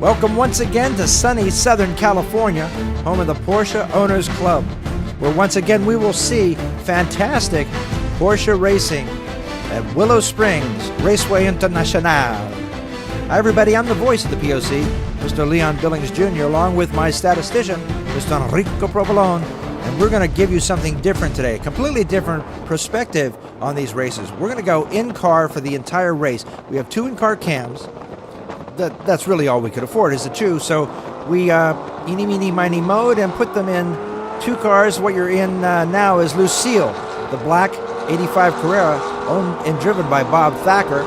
Welcome once again to sunny Southern California, home of the Porsche Owners Club, where once again we will see fantastic Porsche racing at Willow Springs Raceway International. Hi everybody, I'm the voice of the POC, Mr. Leon Billings Jr., along with my statistician, Mr. Enrico Provolone, and we're going to give you something different today, a completely different perspective on these races. We're going to go in-car for the entire race. We have two in-car cams. That's really all we could afford is the two, so we eeny, meeny, miny, mowed and put them in two cars. What you're in now is Lucille, the black 85 Carrera, owned and driven by Bob Thacker.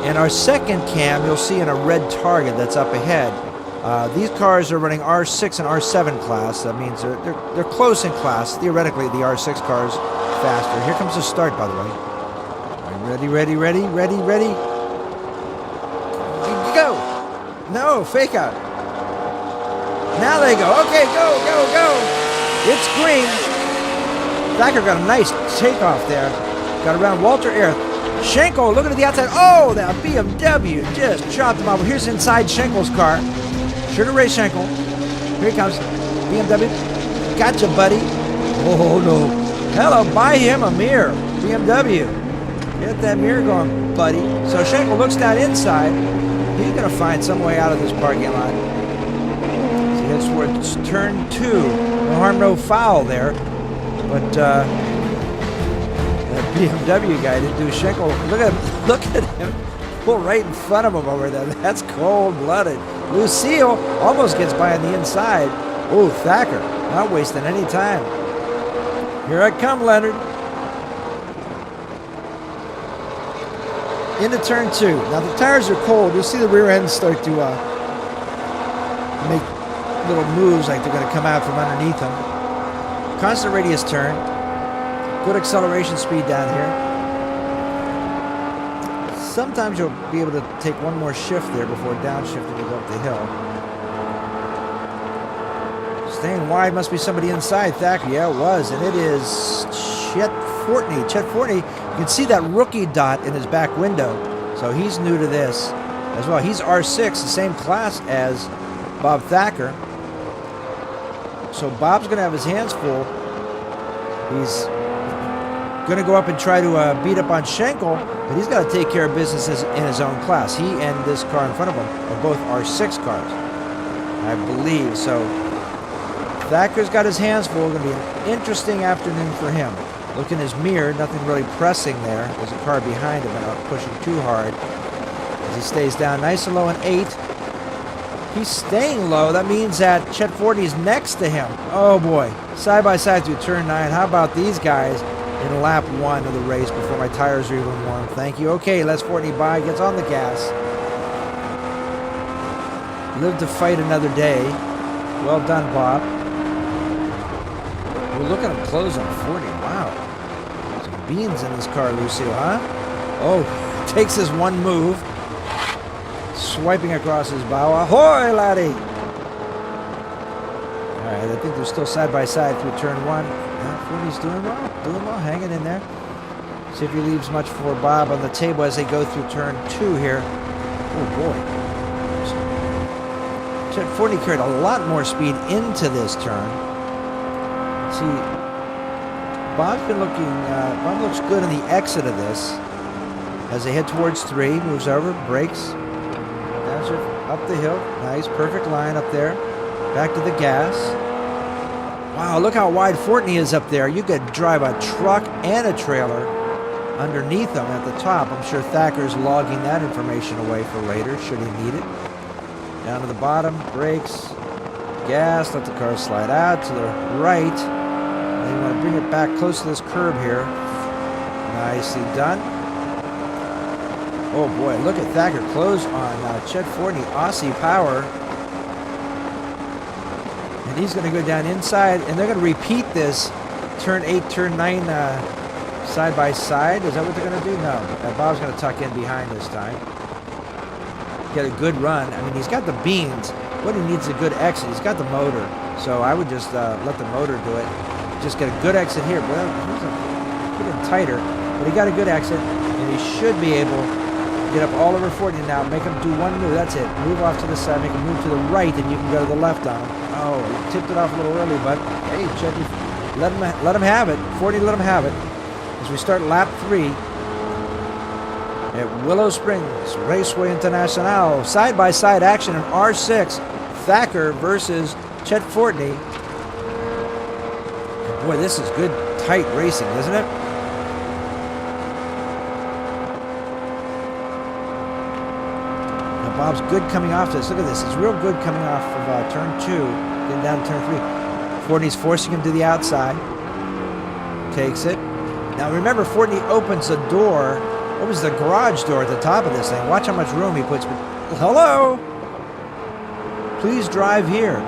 And our second cam you'll see in a red Target that's up ahead. These cars are running R6 and R7 class. That means they're close in class. Theoretically, the R6 car's faster. Here comes the start, by the way. Ready? Go! No, fake out. Now they go. Okay, go. It's green. Thacker got a nice takeoff there. Got around Walter Air. Schenkel looking at the outside. Oh, that BMW just chopped him off. Here's inside Schenkel's car. Sure to race Schenkel. Here he comes. BMW. Gotcha, buddy. Oh, no. Hello, buy him a mirror. BMW. Get that mirror going, buddy. So Schenkel looks down inside. He's going to find some way out of this parking lot. So he heads towards turn 2. No harm, no foul there. But that BMW guy didn't do Schenkel. Look at him. Pull right in front of him over there. That's cold-blooded. Lucille almost gets by on the inside. Oh, Thacker, not wasting any time. Here I come, Leonard. Into turn 2. Now the tires are cold. You'll see the rear ends start to make little moves like they're going to come out from underneath them. Constant radius turn. Good acceleration speed down here. Sometimes you'll be able to take one more shift there before downshifting to go up the hill. Staying wide must be somebody inside Thacker. Yeah, it was. And it is Chet Fortney. You can see that rookie dot in his back window. So he's new to this as well. He's R6, the same class as Bob Thacker. So Bob's going to have his hands full. He's going to go up and try to beat up on Schenkel, but he's got to take care of business in his own class. He and this car in front of him are both R6 cars, I believe. So Thacker's got his hands full. It's going to be an interesting afternoon for him. Look in his mirror, nothing really pressing there. There's a car behind him and not pushing too hard. As he stays down nice and low in 8. He's staying low. That means that Chet Fortney's next to him. Oh boy. Side by side through turn 9. How about these guys in lap 1 of the race before my tires are even warm? Thank you. Okay, lets Fortney by, gets on the gas. Live to fight another day. Well done, Bob. Well, look at him close on 40. Wow. Some beans in this car, Lucille, huh? Oh, takes his one move. Swiping across his bow. Ahoy, laddie! All right, I think they're still side by side through turn 1. Fortney's doing well, hanging in there. See if he leaves much for Bob on the table as they go through turn 2 here. Oh, boy. Chet Fortney carried a lot more speed into this turn. See, Bob looks good in the exit of this. As they head towards 3, moves over, brakes, up the hill. Nice, perfect line up there. Back to the gas. Wow, look how wide Fortney is up there. You could drive a truck and a trailer underneath them at the top. I'm sure Thacker's logging that information away for later, should he need it. Down to the bottom, brakes, gas, let the car slide out to the right. And you want to bring it back close to this curb here. Nicely done. Oh boy, look at Thacker close on Chet Fortney, Aussie power. And he's going to go down inside, and they're going to repeat this turn 8, turn 9 side by side. Is that what they're going to do? No. Bob's going to tuck in behind this time. Get a good run. I mean, he's got the beans. What he needs is a good exit. He's got the motor. So I would just let the motor do it. Just get a good exit here. Well, he's a bit tighter, but he got a good exit, and he should be able Get up all over Fortney now. Make him do one move. That's it. Move off to the side. Make him move to the right, and you can go to the left on him. Oh, he tipped it off a little early, but hey, Chet, let him have it. Fortney, let him have it. As we start lap 3 at Willow Springs Raceway International. Side-by-side action in R6. Thacker versus Chet Fortney. Boy, this is good, tight racing, isn't it? Now, Bob's good coming off this. Look at this. He's real good coming off of turn 2, getting down to turn 3. Fortney's forcing him to the outside. Takes it. Now, remember, Fortney opens the door. What was the garage door at the top of this thing? Watch how much room he puts. Hello? Please drive here.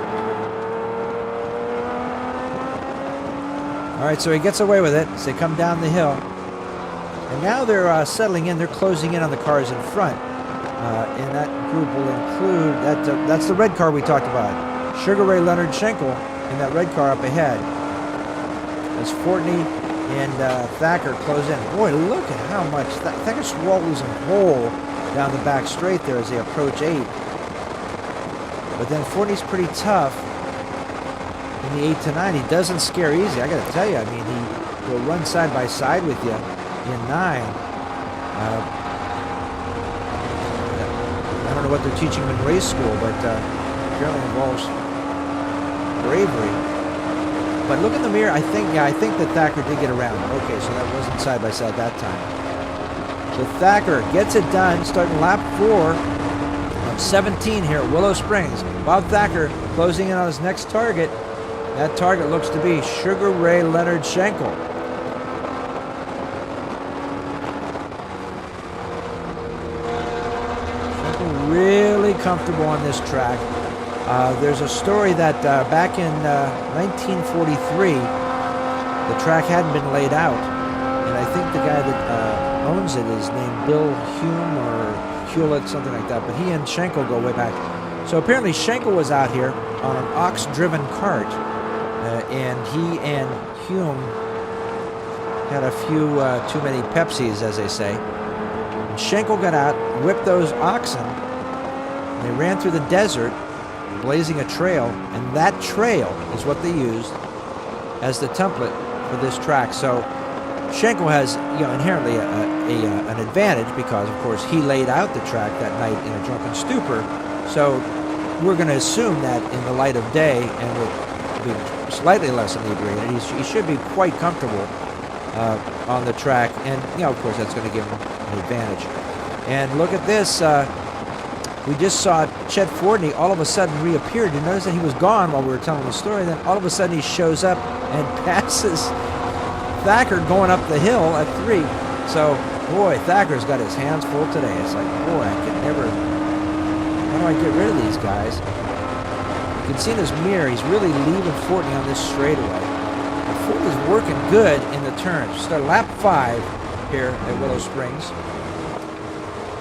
All right, so he gets away with it as they come down the hill. And now they're settling in. They're closing in on the cars in front. And that group will include, that's the red car we talked about. Sugar Ray Leonard Schenkel in that red car up ahead. As Fortney and Thacker close in. Boy, look at how much. Thacker swallows him whole down the back straight there as they approach 8. But then Fortney's pretty tough. In the 8 to 9, he doesn't scare easy. I got to tell you, I mean, he will run side by side with you in 9. I don't know what they're teaching him in race school, but apparently involves bravery. But look in the mirror. I think that Thacker did get around. Okay, so that wasn't side by side that time. So Thacker gets it done, starting lap 4 of 17 here at Willow Springs. Bob Thacker closing in on his next target. That target looks to be Sugar Ray Leonard Schenkel. Schenkel really comfortable on this track. There's a story that back in 1943, the track hadn't been laid out. And I think the guy that owns it is named Bill Hume or Hewlett, something like that. But he and Schenkel go way back. So apparently Schenkel was out here on an ox-driven cart. And he and Hume had a few too many Pepsis, as they say. And Schenkel got out, whipped those oxen, and they ran through the desert, blazing a trail, and that trail is what they used as the template for this track. So Schenkel has, inherently an advantage because, of course, he laid out the track that night in a drunken stupor. So we're going to assume that in the light of day and with being slightly less inebriated, he should be quite comfortable on the track, and of course that's going to give him an advantage. And look at this, we just saw Chet Fortney all of a sudden reappeared. You notice that he was gone while we were telling the story, then all of a sudden he shows up and passes Thacker going up the hill at 3. So boy, Thacker's got his hands full today. It's like, boy, I can never, how do I get rid of these guys? You can see in his mirror, he's really leaving Fortney on this straightaway. But Fortney's working good in the turns. Start lap 5 here at Willow Springs.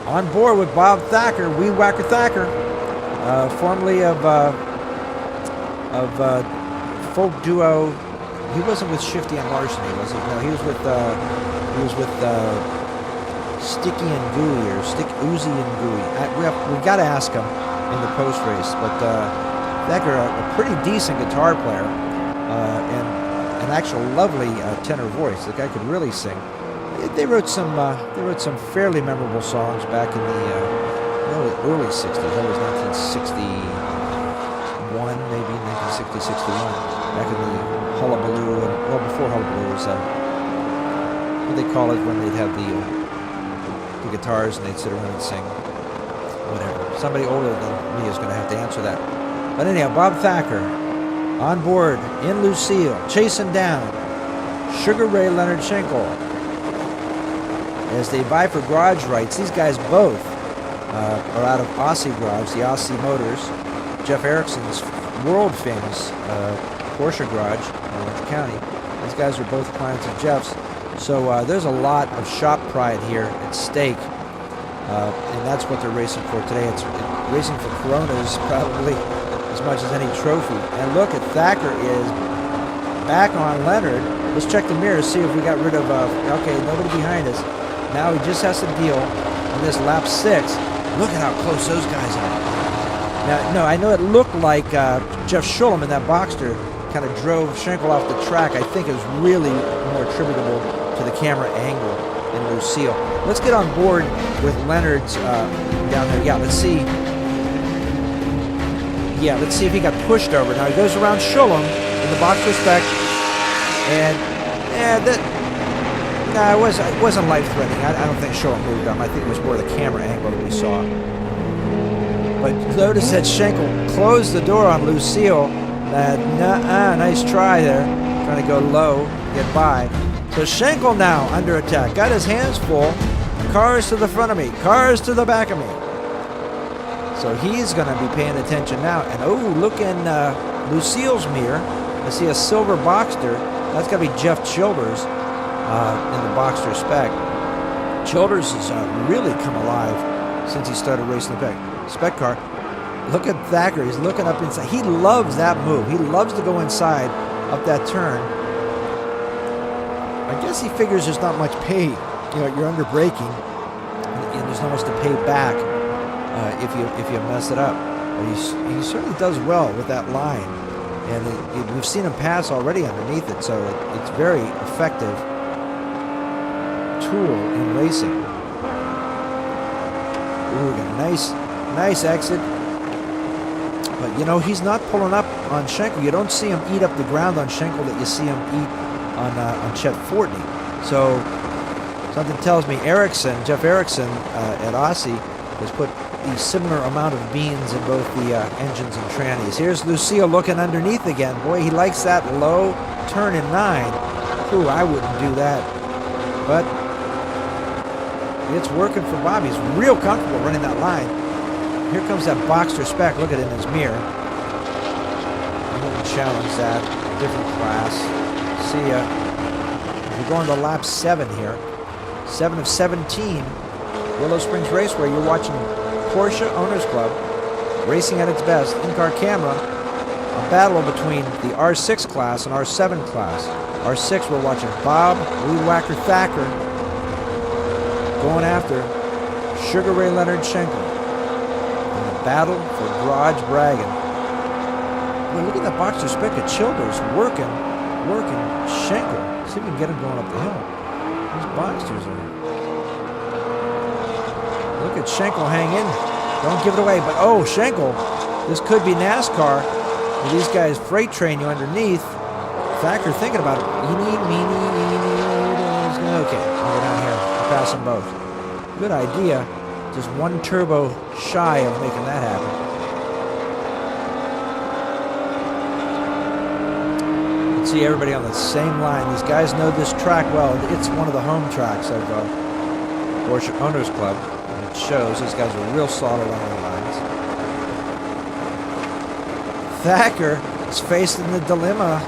On board with Bob Thacker, Weed Whacker Thacker, formerly of folk duo. He wasn't with Shifty and Larceny, was he? No, he was with Sticky and Gooey, or Uzi and Gooey. We got to ask him in the post race, but. Thacker, a pretty decent guitar player, and an actual lovely tenor voice. The guy could really sing. They wrote some fairly memorable songs back in the early 60s. That was 1961, maybe 1960, 61. Back in the Hullabaloo, well before Hullabaloo was what they call it when they'd have the guitars and they'd sit around and sing. Whatever. Somebody older than me is going to have to answer that. But anyhow, Bob Thacker on board in Lucille, chasing down Sugar Ray Leonard Schenkel as they vie for garage rights. These guys both are out of Aussie Garage, the Aussie Motors, Jeff Erickson's world famous Porsche garage in Orange County. These guys are both clients of Jeff's. So there's a lot of shop pride here at stake. And that's what they're racing for today. It's racing for Coronas, probably as much as any trophy. And look at Thacker is back on Leonard. Let's check the mirrors, see if we got rid of, okay, nobody behind us. Now he just has to deal on this lap 6. Look at how close those guys are. Now, no, I know it looked like Jeff Shullum in that Boxster kind of drove Schenkel off the track. I think it was really more attributable to the camera angle than Lucille. Let's get on board with Leonard's down there. Yeah, let's see. Yeah, let's see if he got pushed over. Now he goes around Shullum in the Boxster spec, and it wasn't life-threatening. I don't think Shullum moved him. I think it was more the camera angle that we saw. But notice that Schenkel closed the door on Lucille. Nice try there. Trying to go low, get by. So Schenkel now under attack. Got his hands full. Cars to the front of me. Cars to the back of me. So he's going to be paying attention now. And look in Lucille's mirror. I see a silver Boxster. That's got to be Jeff Childers in the Boxster spec. Childers has really come alive since he started racing the spec car. Look at Thacker. He's looking up inside. He loves that move. He loves to go inside up that turn. I guess he figures there's not much pay. You're under braking, and there's not much to pay back if you mess it up. But he certainly does well with that line, and we've seen him pass already underneath it. So it's very effective tool in racing. Ooh, got a nice exit. But he's not pulling up on Schenkel. You don't see him eat up the ground on Schenkel that you see him eat on Chet Fortney. So something tells me Jeff Erickson at Aussie has put the similar amount of beans in both the engines and trannies. Here's Lucille looking underneath again. Boy, he likes that low turn in 9. Ooh, I wouldn't do that. But it's working for Bob. He's real comfortable running that line. Here comes that Boxster spec. Look at it in his mirror. I wouldn't challenge that. Different class. See ya. We're going to lap 7 here. 7 of 17. Willow Springs Raceway. You're watching Porsche Owners Club racing at its best. In-car camera. A battle between the R6 class and R7 class. R6, we're watching Bob Weed Whacker Thacker going after Sugar Ray Leonard Schenkel. Battle for garage bragging. Well, look at that Boxster spec of Childers working Schenkel. See if we can get him going up the hill. These Boxsters are. Look at Schenkel hang in. Don't give it away. But Schenkel, this could be NASCAR. Where these guys freight train you underneath. Thacker thinking about it. Okay, I'll go down here. I'll pass them both. Good idea. Just one turbo shy of making that happen. You can see everybody on the same line. These guys know this track well. It's one of the home tracks of Porsche Owners Club. And it shows these guys are real solid on the lines. Thacker is facing the dilemma.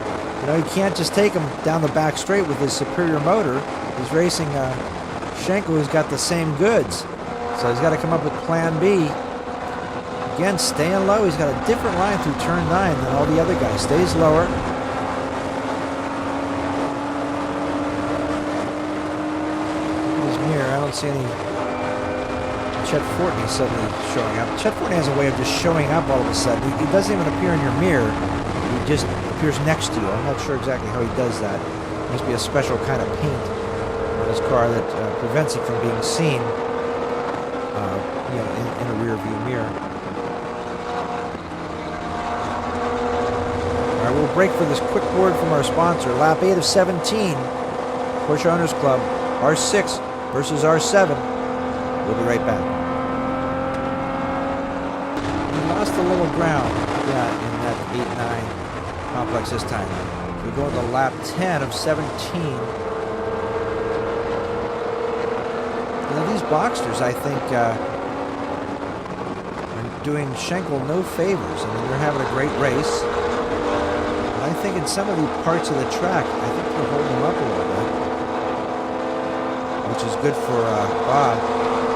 He can't just take him down the back straight with his superior motor. He's racing Schenkel, who's got the same goods. So he's got to come up with plan B. Again, staying low. He's got a different line through turn 9 than all the other guys. Stays lower. Look at his mirror. I don't see any Chet Fortney suddenly showing up. Chet Fortney has a way of just showing up all of a sudden. He doesn't even appear in your mirror. He just appears next to you. I'm not sure exactly how he does that. There must be a special kind of paint on his car that prevents it from being seen. In a rear view mirror. All right, we'll break for this quick word from our sponsor. Lap 8 of 17. Porsche Owners Club. R6 versus R7. We'll be right back. We lost a little ground, in that 8-9 complex this time. We're going to lap 10 of 17. These Boxsters, I think, are doing Schenkel no favors. They're having a great race. And I think in some of the parts of the track, I think they're holding him up a little bit, which is good for Bob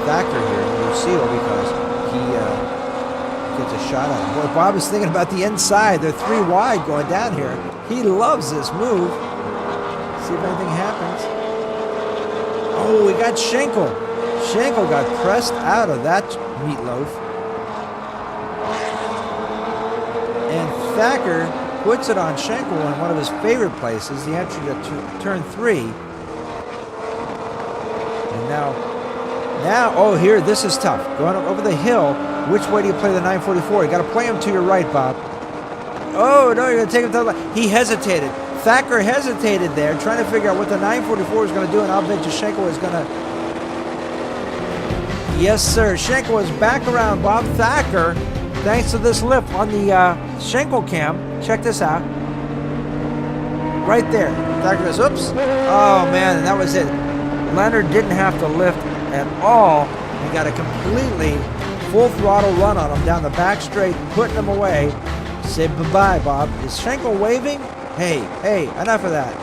Thacker here in Lucille because he gets a shot at him. Boy, Bob is thinking about the inside. They're 3 wide going down here. He loves this move. See if anything happens. Oh, we got Schenkel. Schenkel got pressed out of that meatloaf. And Thacker puts it on Schenkel in one of his favorite places, the entry to turn 3. And now, oh, here, this is tough. Going over the hill, which way do you play the 944? You got to play him to your right, Bob. Oh, no, you're going to take him to the left. He hesitated. Thacker hesitated there, trying to figure out what the 944 is going to do, and I'll bet you Schenkel is going to... Yes, sir. Schenkel is back around Bob Thacker, thanks to this lift on the Schenkel cam. Check this out. Right there. Thacker goes, oops. Oh, man, and that was it. Leonard didn't have to lift at all. He got a completely full throttle run on him down the back straight, putting him away. Say bye-bye, Bob. Is Schenkel waving? Hey, enough of that.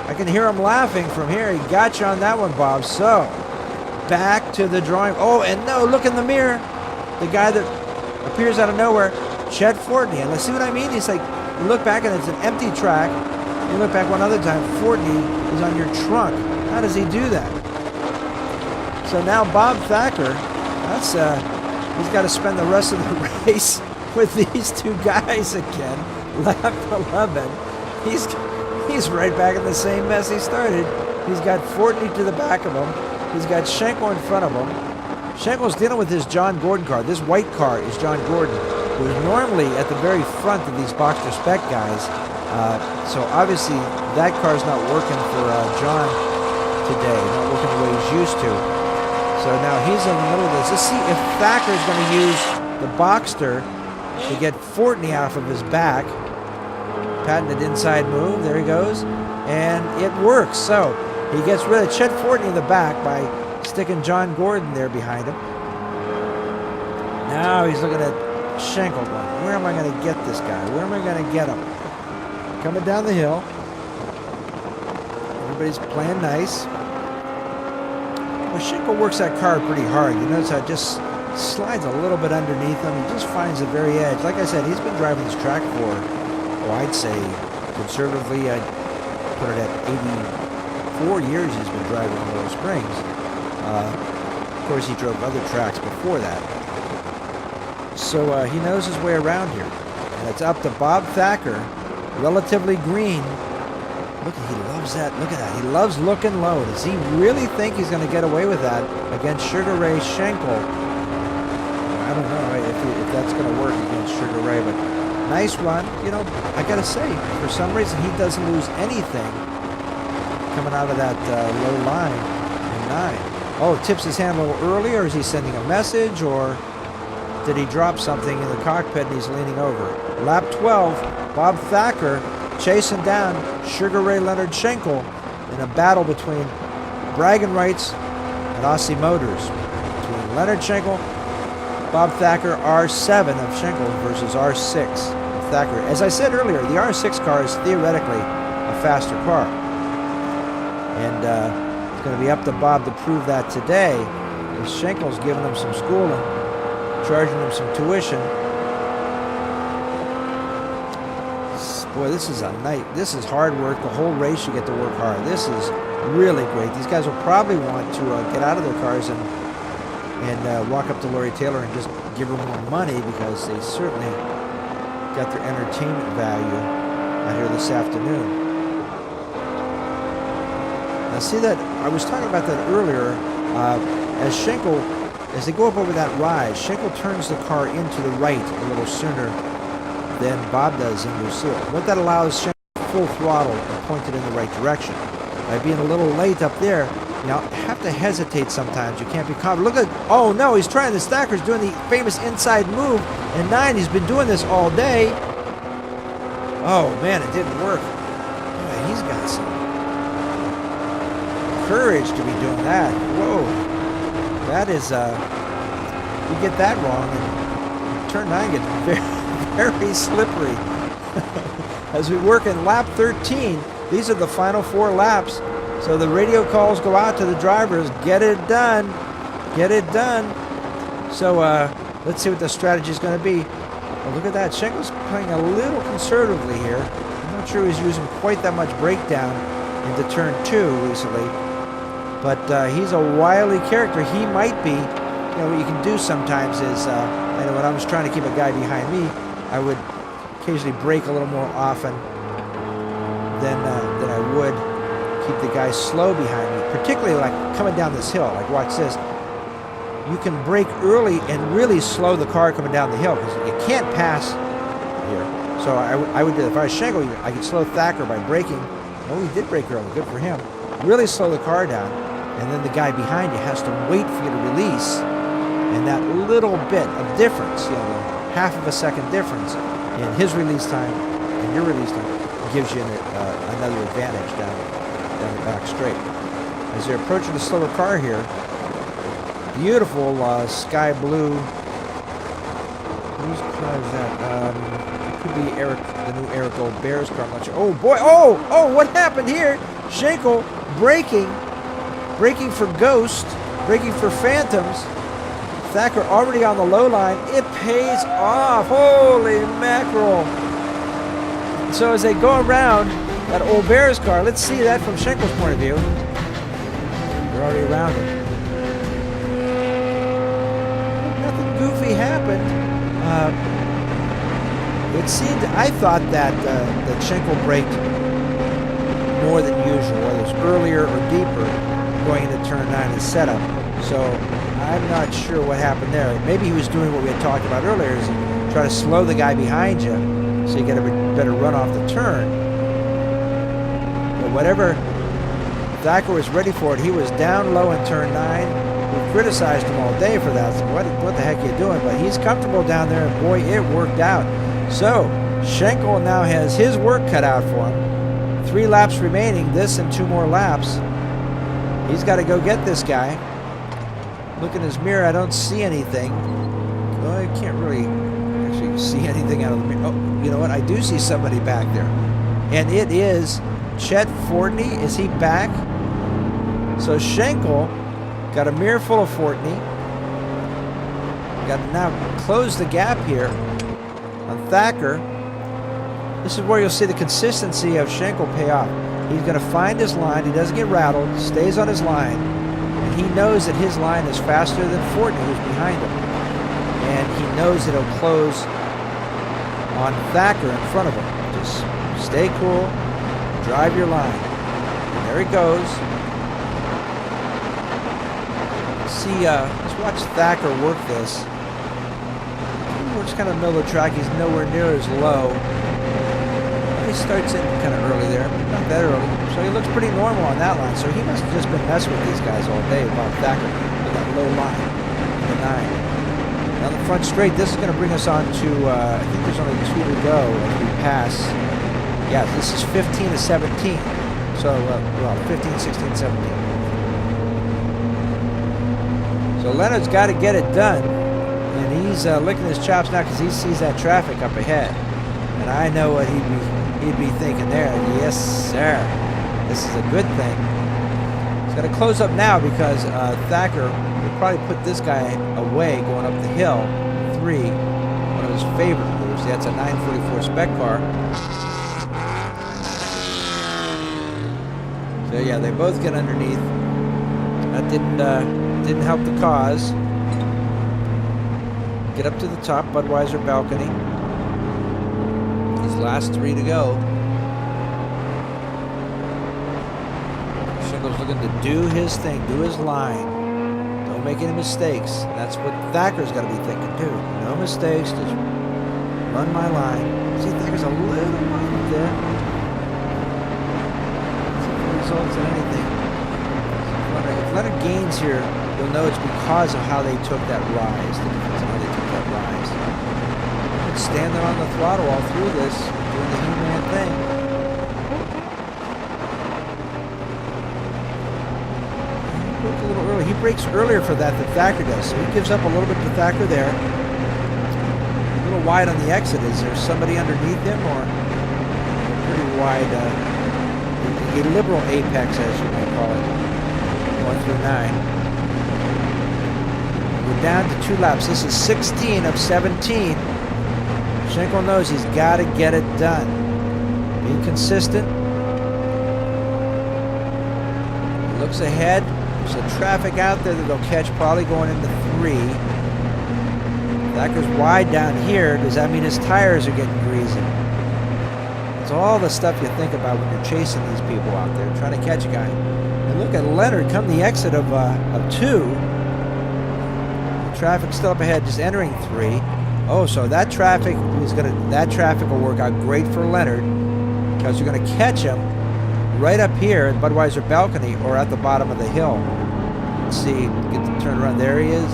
I can hear him laughing from here. He got you on that one, Bob. So, back to the drawing. Oh, and no, look in the mirror. The guy that appears out of nowhere, Chet Fortney. And let's see what I mean. He's like, you look back and it's an empty track. You look back one other time, Fortney is on your trunk. How does he do that? So now Bob Thacker, he's got to spend the rest of the race with these two guys again. Lap 11. He's right back in the same mess he started. He's got Fortney to the back of him. He's got Schenkel in front of him. Schenkel's dealing with his John Gordon car. This white car is John Gordon, who is normally at the very front of these Boxster Spec guys. So obviously that car's not working for John today, not working the way he's used to. So now he's in the middle of this. Let's see if Thacker's going to use the Boxster to get Fortney off of his back. Patented inside move. There he goes. And it works. So he gets rid of Chet Fortney in the back by sticking John Gordon there behind him. Now he's looking at Schenkel going, where am I going to get this guy? Where am I going to get him? Coming down the hill. Everybody's playing nice. Well, Schenkel works that car pretty hard. You notice how it just slides a little bit underneath him. He just finds the very edge. Like I said, he's been driving this track for, I'd say, conservatively, I'd put it at 84 years he's been driving Willow Springs. Of course, he drove other tracks before that. So he knows his way around here. And it's up to Bob Thacker, relatively green. Look, he loves that. Look at that. He loves looking low. Does he really think he's going to get away with that against Sugar Ray Schenkel? I don't know if that's going to work against Sugar Ray, but nice run. You know, I got to say, for some reason, he doesn't lose anything coming out of that low line in 9. Oh, tips his hand a little early, or is he sending a message, or did he drop something in the cockpit and he's leaning over? Lap 12, Bob Thacker chasing down Sugar Ray Leonard Schenkel in a battle between bragging rights and Aussie Motors. Between Leonard Schenkel, Bob Thacker, R7 of Schenkel versus R6 of Thacker. As I said earlier, the R6 car is theoretically a faster car. And it's going to be up to Bob to prove that today, as Schenkel's giving him some schooling, charging him some tuition. Boy, this is this is hard work. The whole race you get to work hard. This is really great. These guys will probably want to get out of their cars and walk up to Laurie Taylor and just give her more money, because they certainly got their entertainment value out here this afternoon. Now see that, I was talking about that earlier, as they go up over that rise, Schenkel turns the car into the right a little sooner than Bob does in Lucille. What that allows Schenkel full throttle and point it in the right direction. By being a little late up there, you know, have to hesitate sometimes. You can't be confident. Look at, oh no, he's trying, the Stacker's doing the famous inside move in 9. He's been doing this all day. Oh man, it didn't work. Boy, he's got some courage to be doing that. Whoa. That is, you get that wrong, and turn 9 gets very slippery. As we work in lap 13, these are the final 4 laps. So the radio calls go out to the drivers, get it done, get it done. So let's see what the strategy is going to be. Oh, look at that, Schenkel's playing a little conservatively here. I'm not sure he's using quite that much breakdown into turn 2 recently. but he's a wily character. He might be, what you can do sometimes is, I know when I was trying to keep a guy behind me, I would occasionally brake a little more often than I would keep the guy slow behind me, particularly like coming down this hill. Like watch this. You can brake early and really slow the car coming down the hill because you can't pass here. So I would do that. If I was Schenkel, I could slow Thacker by braking. Oh, he did brake early. Good for him. Really slow the car down, and then the guy behind you has to wait for you to release. And that little bit of difference, the half of a second difference in his release time and your release time gives you another advantage down the back straight. As they're approaching the slower car here, beautiful sky blue. Whose car is that? It could be the new Eric Goldberg's car. I'm not sure. Oh boy! Oh! What happened here? Schenkel braking for Ghost, braking for Phantoms. Thacker already on the low line. It pays off. Holy mackerel! So as they go around that old Bears car, let's see that from Schenkel's point of view. They're already around it. Nothing goofy happened. It seemed, I thought that Schenkel braked more than usual, whether it's earlier or deeper going into turn 9 and setup. So I'm not sure what happened there. Maybe he was doing what we had talked about earlier, is try to slow the guy behind you so you get a better run off the turn. But whatever Thacker was ready for it, he was down low in turn 9. We criticized him all day for that. So what the heck are you doing? But he's comfortable down there, and boy, it worked out. So Schenkel now has his work cut out for him. 3 laps remaining, this and 2 more laps. He's got to go get this guy. Look in his mirror, I don't see anything. Well, I can't really actually see anything out of the mirror. Oh, you know what? I do see somebody back there. And it is Chet Fortney. Is he back? So Schenkel got a mirror full of Fortney. Got to now close the gap here on Thacker. This is where you'll see the consistency of Schenkel pay off. He's going to find his line. He doesn't get rattled. Stays on his line. And he knows that his line is faster than Fortney, who's behind him. And he knows that he'll close on Thacker in front of him. Just stay cool. Drive your line. And there he goes. See, let's watch Thacker work this. He works kind of middle of the track. He's nowhere near as low. He starts in kind of early there, but not that early. So he looks pretty normal on that line. So he must have just been messing with these guys all day, Bob Thacker, with that low line in the 9. Now the front straight, this is going to bring us on to, I think there's only 2 to go as we pass. Yeah, this is 15 to 17. So, 15, 16, 17. So Leonard's got to get it done. And he's licking his chops now because he sees that traffic up ahead. And I know what he'd be thinking there. Yes, sir. This is a good thing. He's got to close up now because Thacker will probably put this guy away going up the hill. 3, one of his favorite moves. That's a 944 spec car. So yeah, they both get underneath. That didn't help the cause. Get up to the top, Budweiser balcony. Last 3 to go. Schenkel's looking to do his thing, do his line. Don't make any mistakes. That's what Thacker's got to be thinking too. No mistakes, just run my line. See, Thacker's a little line up there. See if it results in anything. If Leonard gains here, you'll know it's because of how they took that rise. Stand there on the throttle all through this, doing the He-Man thing. He broke a little early. He breaks earlier for that than Thacker does, so he gives up a little bit to Thacker there. A little wide on the exit. Is there somebody underneath him, or pretty wide? A liberal apex, as you might call it, going through 9. We're down to 2 laps. This is 16 of 17. Schenkel knows he's got to get it done. Being consistent. He looks ahead. There's a traffic out there that they'll catch probably going into 3. Thacker's wide down here. Does that mean his tires are getting greasy? It's all the stuff you think about when you're chasing these people out there, trying to catch a guy. And look at Leonard come the exit of 2. The traffic's still up ahead, just entering 3. Oh, so that traffic will work out great for Leonard because you're going to catch him right up here at Budweiser balcony or at the bottom of the hill. Let's see, get the turn around. There he is.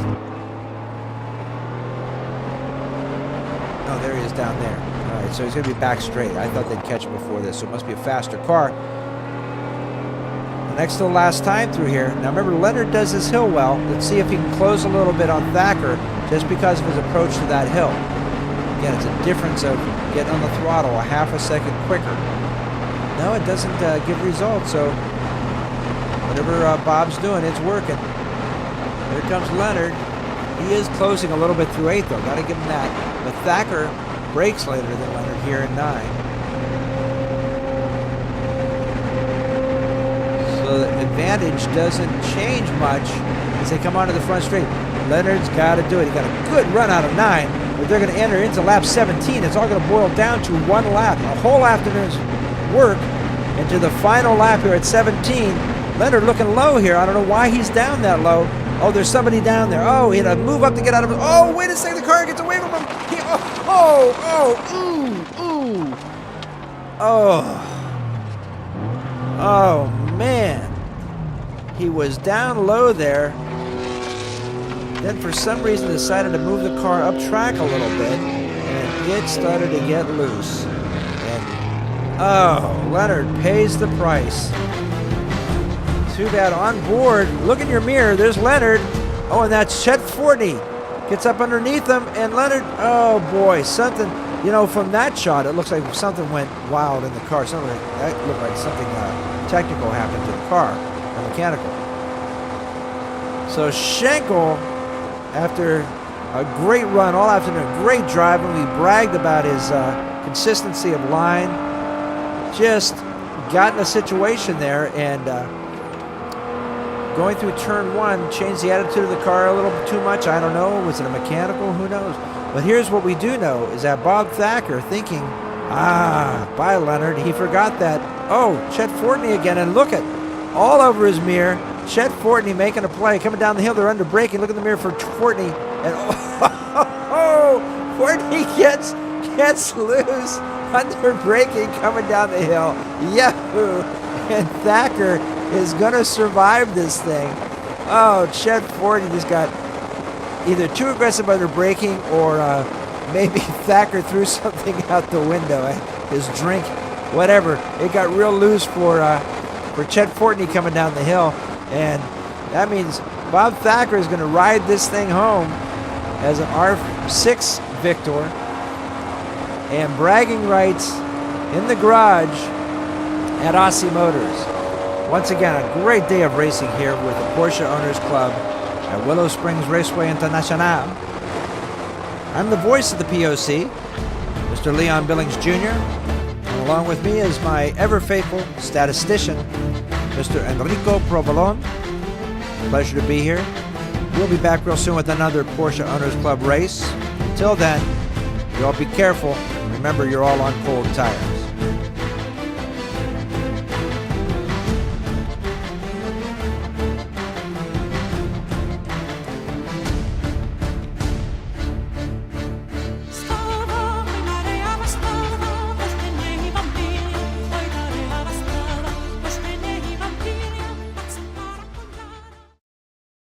Oh, there he is down there. All right, so he's going to be back straight. I thought they'd catch him before this, so it must be a faster car. The next to the last time through here. Now remember, Leonard does this hill well. Let's see if he can close a little bit on Thacker just because of his approach to that hill. Again, it's a difference of getting on the throttle a half a second quicker. No, it doesn't give results, so whatever Bob's doing, it's working. Here comes Leonard. He is closing a little bit through 8, though. Got to give him that. But Thacker breaks later than Leonard here in 9. So the advantage doesn't change much as they come onto the front straight. Leonard's got to do it. He got a good run out of 9, but they're going to enter into lap 17. It's all going to boil down to 1 lap. A whole afternoon's work into the final lap here at 17. Leonard looking low here. I don't know why he's down that low. Oh, there's somebody down there. Oh, he had to move up to get out of it. Oh, wait a second. The car gets away from him. Oh, man. He was down low there. Then for some reason decided to move the car up track a little bit. And it started to get loose. And, Leonard pays the price. Too bad. On board, look in your mirror, there's Leonard. Oh, and that's Chet Fortney. Gets up underneath him, and Leonard, oh boy, something, from that shot, it looks like something went wild in the car. That looked like something technical happened to the car, or mechanical. So Schenkel, after a great run all afternoon, great driving, we bragged about his consistency of line, just got in a situation there, and going through turn 1, changed the attitude of the car a little too much. I don't know. Was it a mechanical? Who knows? But here's what we do know is that Bob Thacker thinking, bye Leonard. He forgot that. Oh, Chet Fortney again. And look at all over his mirror. Chet Fortney making a play. Coming down the hill. They're under braking. Look in the mirror for Fortney. And Fortney gets loose under braking coming down the hill. Yahoo! And Thacker is going to survive this thing. Oh, Chet Fortney just got either too aggressive under braking or maybe Thacker threw something out the window. His drink, whatever. It got real loose for Chet Fortney coming down the hill. And that means Bob Thacker is going to ride this thing home as an R6 victor. And bragging rights in the garage at Aussie Motors. Once again, a great day of racing here with the Porsche Owners Club at Willow Springs Raceway International. I'm the voice of the POC, Mr. Leon Billings Jr., and along with me is my ever-faithful statistician, Mr. Enrico Provolone. Pleasure to be here. We'll be back real soon with another Porsche Owners Club race. Until then, you all be careful. Remember, you're all on cold tire.